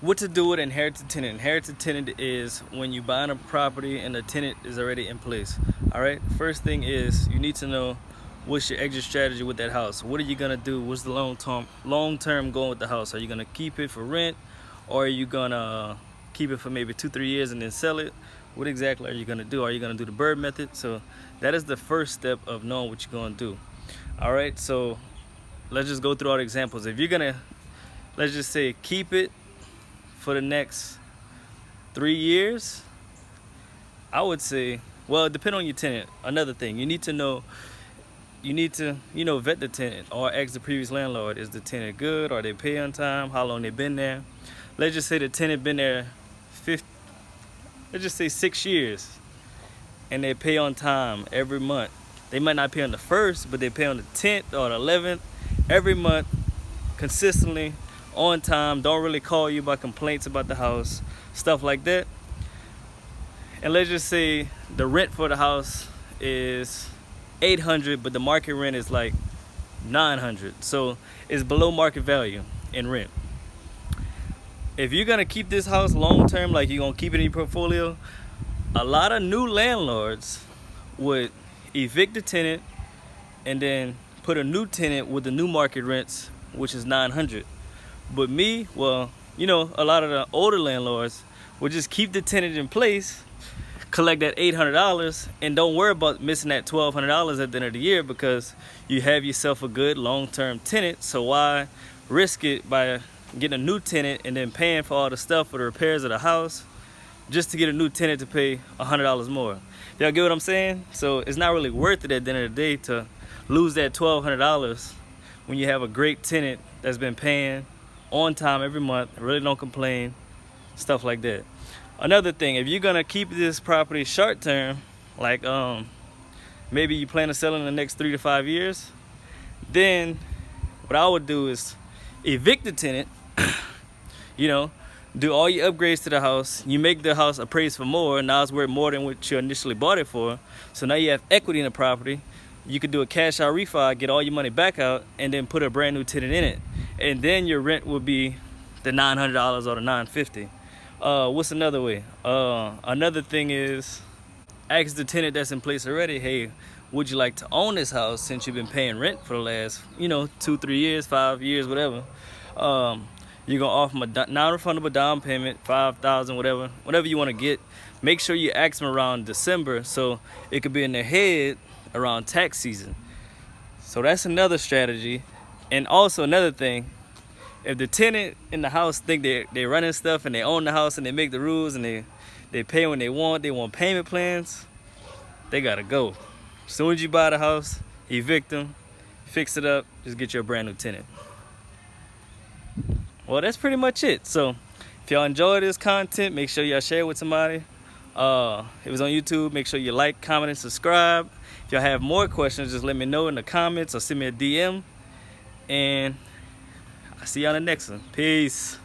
What to do with inherited tenant? Inherited tenant is when you buy a property and the tenant is already in place. All right. First thing is you need to know what's your exit strategy with that house. What are you gonna do? What's the long term goal with the house? Are you gonna keep it for rent, or are you gonna keep it for maybe 2-3 years and then sell it? What exactly are you gonna do? Are you gonna do the bird method? So that is the first step of knowing what you're gonna do. All right. So let's just go through all the examples. If you're gonna, let's just say, keep it for the next 3 years, I would say, well, it depends on your tenant. Another thing, you need to vet the tenant or ask the previous landlord, is the tenant good? Are they pay on time? How long they been there? Let's just say the tenant been there let's just say 6 years, and they pay on time every month. They might not pay on the 1st, but they pay on the 10th or the 11th every month, consistently, on time, don't really call you about complaints about the house, stuff like that. And let's just say the rent for the house is $800, but the market rent is like $900, so it's below market value in rent. If you're gonna keep this house long term, like you're gonna keep it in your portfolio, a lot of new landlords would evict the tenant and then put a new tenant with the new market rents, which is $900. But me, well, a lot of the older landlords will just keep the tenant in place, collect that $800, and don't worry about missing that $1,200 at the end of the year, because you have yourself a good long-term tenant. So why risk it by getting a new tenant and then paying for all the stuff for the repairs of the house just to get a new tenant to pay $100 more? Y'all get what I'm saying? So it's not really worth it at the end of the day to lose that $1,200 when you have a great tenant that's been paying on time every month, really don't complain, stuff like that. Another thing, if you're gonna keep this property short term, like maybe you plan to sell in the next 3 to 5 years, then what I would do is evict the tenant, do all your upgrades to the house. You make the house appraised for more, now it's worth more than what you initially bought it for. So now you have equity in the property. You could do a cash out refi, get all your money back out, and then put a brand new tenant in it. And then your rent will be the $900 or the $950. What's another way? Another thing is ask the tenant that's in place already, hey, would you like to own this house since you've been paying rent for the last, 2-3 years, 5 years, whatever. You're gonna offer them a non-refundable down payment, $5,000, whatever you want to get. Make sure you ask them around December, so it could be in their head around tax season. So that's another strategy. And also another thing, if the tenant in the house think they're running stuff and they own the house and they make the rules and they pay when they want payment plans, they gotta go. As soon as you buy the house, evict them, fix it up, just get you a brand new tenant. Well, that's pretty much it. So if y'all enjoy this content, make sure y'all share it with somebody. If it was on YouTube, make sure you like, comment, and subscribe. If y'all have more questions, just let me know in the comments or send me a DM. And I'll see you on the next one. Peace.